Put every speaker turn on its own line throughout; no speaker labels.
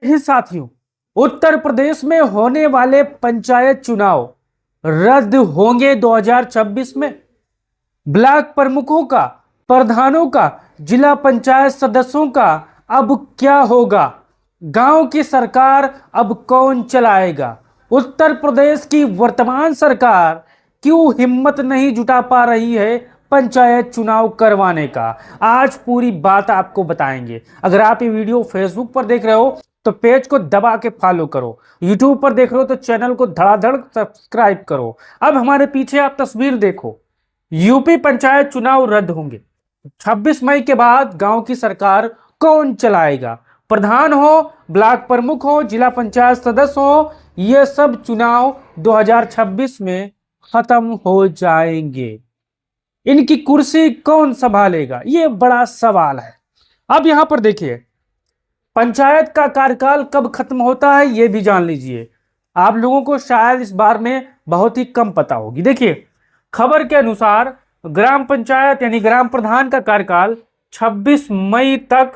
ही साथियों, उत्तर प्रदेश में होने वाले पंचायत चुनाव रद्द होंगे 2026 में। ब्लॉक प्रमुखों का, प्रधानों का, जिला पंचायत सदस्यों का अब क्या होगा? गांव की सरकार अब कौन चलाएगा? उत्तर प्रदेश की वर्तमान सरकार क्यों हिम्मत नहीं जुटा पा रही है पंचायत चुनाव करवाने का? आज पूरी बात आपको बताएंगे। अगर आप ये वीडियो फेसबुक पर देख रहे हो तो पेज को दबा के फॉलो करो, यूट्यूब पर देख रहे हो तो चैनल को धड़ाधड़ सब्सक्राइब करो। अब हमारे पीछे आप तस्वीर देखो, यूपी पंचायत चुनाव रद्द होंगे। 26 मई के बाद गांव की सरकार कौन चलाएगा? प्रधान हो, ब्लॉक प्रमुख हो, जिला पंचायत सदस्य हो, ये सब चुनाव 2026 में खत्म हो जाएंगे। इनकी कुर्सी कौन संभालेगा? ये बड़ा सवाल है। अब यहां पर देखिए, पंचायत का कार्यकाल कब खत्म होता है ये भी जान लीजिए। आप लोगों को शायद इस बारे में बहुत ही कम पता होगी। देखिए, खबर के अनुसार ग्राम पंचायत यानी ग्राम प्रधान का कार्यकाल 26 मई तक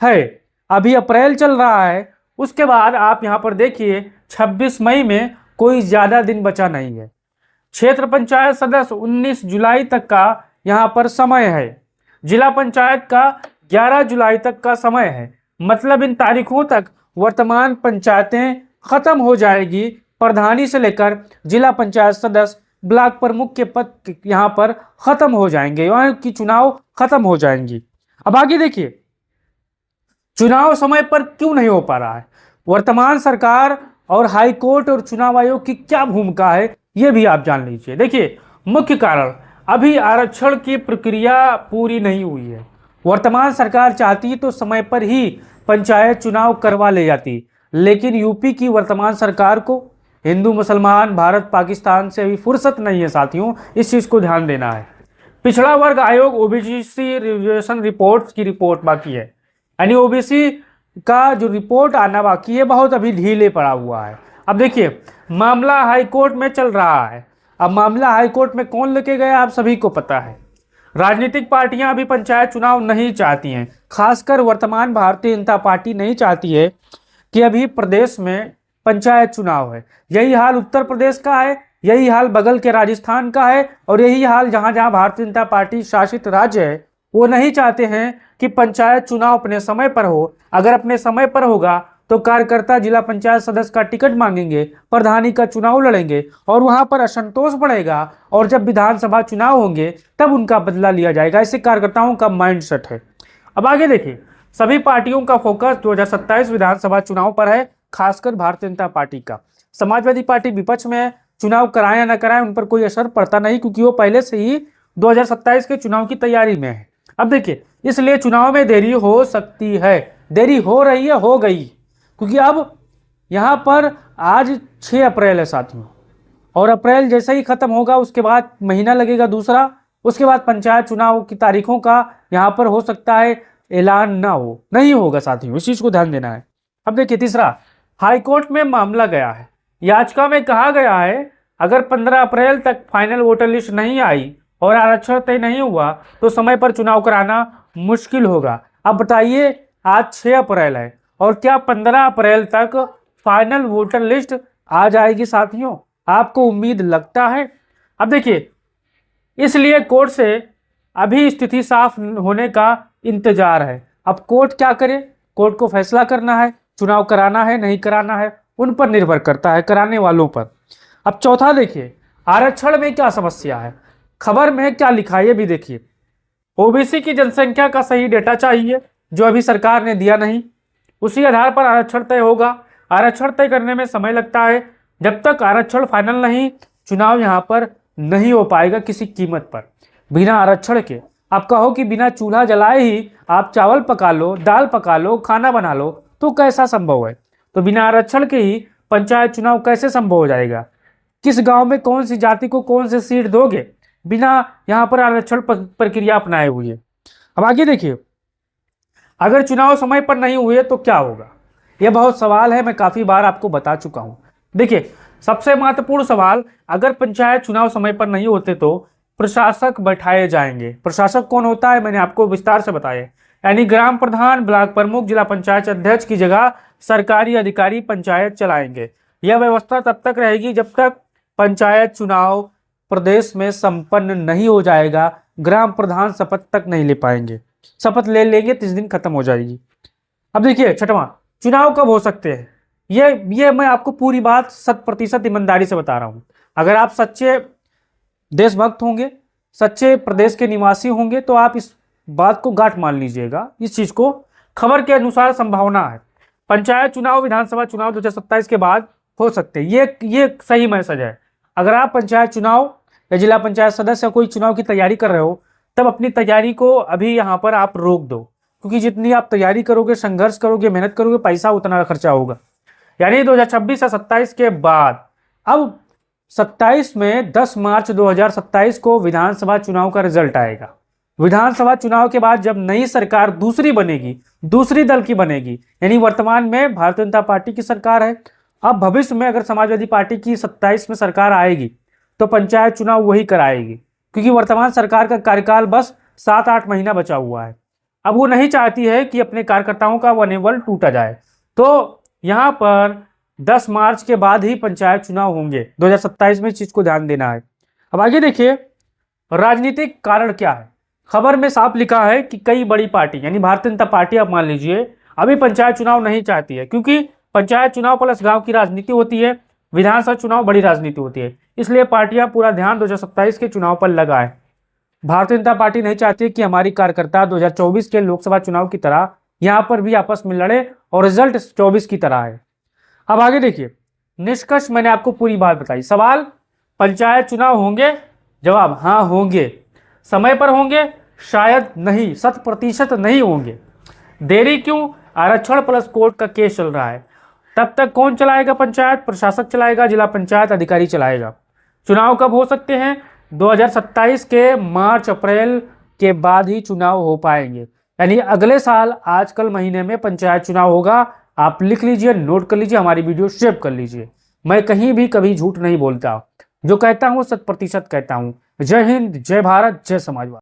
है। अभी अप्रैल चल रहा है, उसके बाद आप यहां पर देखिए 26 मई में कोई ज्यादा दिन बचा नहीं है। क्षेत्र पंचायत सदस्य 19 जुलाई तक का यहां पर समय है। जिला पंचायत का 11 जुलाई तक का समय है। मतलब इन तारीखों तक वर्तमान पंचायतें खत्म हो जाएगी। प्रधानी से लेकर जिला पंचायत सदस्य, ब्लॉक प्रमुख के पद यहां पर खत्म हो जाएंगे, वहां की चुनाव खत्म हो जाएंगी। अब आगे देखिए, चुनाव समय पर क्यों नहीं हो पा रहा है? वर्तमान सरकार और हाई कोर्ट और चुनाव आयोग की क्या भूमिका है ये भी आप जान लीजिए। देखिए, मुख्य कारण अभी आरक्षण की प्रक्रिया पूरी नहीं हुई है। वर्तमान सरकार चाहती तो समय पर ही पंचायत चुनाव करवा ले जाती, लेकिन यूपी की वर्तमान सरकार को हिंदू मुसलमान, भारत पाकिस्तान से अभी फुर्सत नहीं है साथियों, इस चीज को ध्यान देना है। पिछड़ा वर्ग आयोग ओबीसी रिजर्वेशन रिपोर्ट की रिपोर्ट बाकी है, यानी ओबीसी का जो रिपोर्ट आना बाकी है, बहुत अभी ढीले पड़ा हुआ है। अब देखिए, मामला हाई कोर्ट में चल रहा है। अब मामला हाई कोर्ट में कौन लेके गया आप सभी को पता है। राजनीतिक पार्टियां अभी पंचायत चुनाव नहीं चाहती हैं, खासकर वर्तमान भारतीय जनता पार्टी नहीं चाहती है कि अभी प्रदेश में पंचायत चुनाव है। यही हाल उत्तर प्रदेश का है, यही हाल बगल के राजस्थान का है, और यही हाल जहां जहां भारतीय जनता पार्टी शासित राज्य है वो नहीं चाहते हैं कि पंचायत चुनाव अपने समय पर हो। अगर अपने समय पर होगा तो कार्यकर्ता जिला पंचायत सदस्य का टिकट मांगेंगे, प्रधानी का चुनाव लड़ेंगे और वहां पर असंतोष बढ़ेगा, और जब विधानसभा चुनाव होंगे तब उनका बदला लिया जाएगा। ऐसे कार्यकर्ताओं का माइंडसेट है। अब आगे देखिए, सभी पार्टियों का फोकस 2027 विधानसभा चुनाव पर है, खासकर भारतीय जनता पार्टी का। समाजवादी पार्टी विपक्ष में है, चुनाव कराएं या न कराएं उन पर कोई असर पड़ता नहीं, क्योंकि वो पहले से ही 2027 के चुनाव की तैयारी में है। अब देखिए, इसलिए चुनाव में देरी हो सकती है, देरी हो रही है, हो गई, क्योंकि अब यहाँ पर आज 6 अप्रैल है साथियों, और अप्रैल जैसे ही खत्म होगा उसके बाद महीना लगेगा दूसरा, उसके बाद पंचायत चुनाव की तारीखों का यहाँ पर हो सकता है ऐलान ना हो, नहीं होगा साथियों, इस चीज को ध्यान देना है। अब देखिए, तीसरा, हाईकोर्ट में मामला गया है। याचिका में कहा गया है अगर 15 अप्रैल तक फाइनल वोटर लिस्ट नहीं आई और आरक्षण तय नहीं हुआ तो समय पर चुनाव कराना मुश्किल होगा। अब बताइए, आज 6 अप्रैल है और क्या 15 अप्रैल तक फाइनल वोटर लिस्ट आ जाएगी साथियों? आपको उम्मीद लगता है? अब देखिए, इसलिए कोर्ट से अभी स्थिति साफ होने का इंतजार है। अब कोर्ट क्या करे? कोर्ट को फैसला करना है, चुनाव कराना है नहीं कराना है उन पर निर्भर करता है, कराने वालों पर। अब चौथा देखिए, आरक्षण में क्या समस्या है, खबर में क्या लिखा है ये भी देखिए। ओबीसी की जनसंख्या का सही डेटा चाहिए जो अभी सरकार ने दिया नहीं, उसी आधार पर आरक्षण तय होगा। आरक्षण तय करने में समय लगता है, जब तक आरक्षण फाइनल नहीं चुनाव यहाँ पर नहीं हो पाएगा किसी कीमत पर। बिना आरक्षण के आप कहो कि बिना चूल्हा जलाए ही आप चावल पका लो, दाल पका लो, खाना बना लो, तो कैसा संभव है? तो बिना आरक्षण के ही पंचायत चुनाव कैसे संभव हो जाएगा? किस गांव में कौन सी जाति को कौन से सीट दोगे बिना यहाँ पर आरक्षण प्रक्रिया अपनाए हुए? अब आगे देखिए, अगर चुनाव समय पर नहीं हुए तो क्या होगा? यह बहुत सवाल है, मैं काफी बार आपको बता चुका हूं। देखिए, सबसे महत्वपूर्ण सवाल, अगर पंचायत चुनाव समय पर नहीं होते तो प्रशासक बैठाए जाएंगे। प्रशासक कौन होता है मैंने आपको विस्तार से बताया, यानी ग्राम प्रधान, ब्लॉक प्रमुख, जिला पंचायत अध्यक्ष की जगह सरकारी अधिकारी पंचायत चलाएंगे। यह व्यवस्था तब तक रहेगी जब तक पंचायत चुनाव प्रदेश में संपन्न नहीं हो जाएगा। ग्राम प्रधान शपथ तक नहीं ले पाएंगे, शपथ ले लेंगे 30 दिन खत्म हो जाएगी। अब देखिए छठवां, चुनाव कब हो सकते हैं। ये मैं आपको पूरी बात 100% ईमानदारी से बता रहा हूं। अगर आप सच्चे देशभक्त होंगे, सच्चे प्रदेश के निवासी होंगे, तो आप इस बात को गांठ मान लीजिएगा। इस चीज को खबर के अनुसार संभावना है पंचायत चुनाव, विधानसभा चुनाव 2027 के बाद हो सकते हैं। ये सही मैसेज है। अगर आप पंचायत चुनाव या जिला पंचायत सदस्य या कोई चुनाव की तैयारी कर रहे हो, तब अपनी तैयारी को अभी यहाँ पर आप रोक दो, क्योंकि जितनी आप तैयारी करोगे, संघर्ष करोगे, मेहनत करोगे, पैसा उतना खर्चा होगा। यानी 2026 या 27 के बाद, अब 27 में 10 मार्च 2027 को विधानसभा चुनाव का रिजल्ट आएगा। विधानसभा चुनाव के बाद जब नई सरकार दूसरी बनेगी, दूसरी दल की बनेगी, यानी वर्तमान में भारतीय जनता पार्टी की सरकार है, अब भविष्य में अगर समाजवादी पार्टी की 27 में सरकार आएगी तो पंचायत चुनाव वही कराएगी, क्योंकि वर्तमान सरकार का कार्यकाल बस 7-8 महीना बचा हुआ है। अब वो नहीं चाहती है कि अपने कार्यकर्ताओं का मनोबल टूटा जाए, तो यहाँ पर 10 मार्च के बाद ही पंचायत चुनाव होंगे 2027 में। इस चीज को ध्यान देना है। अब आगे देखिए, राजनीतिक कारण क्या है। खबर में साफ लिखा है कि कई बड़ी पार्टी, यानी भारतीय जनता पार्टी आप मान लीजिए, अभी पंचायत चुनाव नहीं चाहती है, क्योंकि पंचायत चुनाव प्लस गांव की राजनीति होती है, विधानसभा चुनाव बड़ी राजनीति होती है। इसलिए पार्टियां पूरा ध्यान 2027 के चुनाव पर लगाए। भारतीय जनता पार्टी नहीं चाहती कि हमारी कार्यकर्ता 2024 के लोकसभा चुनाव की तरह यहां पर भी आपस में लड़े और रिजल्ट 24 की तरह है। अब आगे देखिए, निष्कर्ष मैंने आपको पूरी बात बताई। सवाल, पंचायत चुनाव होंगे? जवाब, हाँ होंगे। समय पर होंगे? शायद नहीं, 100% नहीं होंगे। देरी क्यों? आरक्षण प्लस कोर्ट का केस चल रहा है। तब तक कौन चलाएगा पंचायत? प्रशासक चलाएगा, जिला पंचायत अधिकारी चलाएगा। चुनाव कब हो सकते हैं? 2027 के मार्च अप्रैल के बाद ही चुनाव हो पाएंगे, यानी अगले साल आजकल महीने में पंचायत चुनाव होगा। आप लिख लीजिए, नोट कर लीजिए, हमारी वीडियो सेव कर लीजिए। मैं कहीं भी कभी झूठ नहीं बोलता, जो कहता हूँ 100% कहता हूँ। जय हिंद, जय भारत, जय समाजवाद।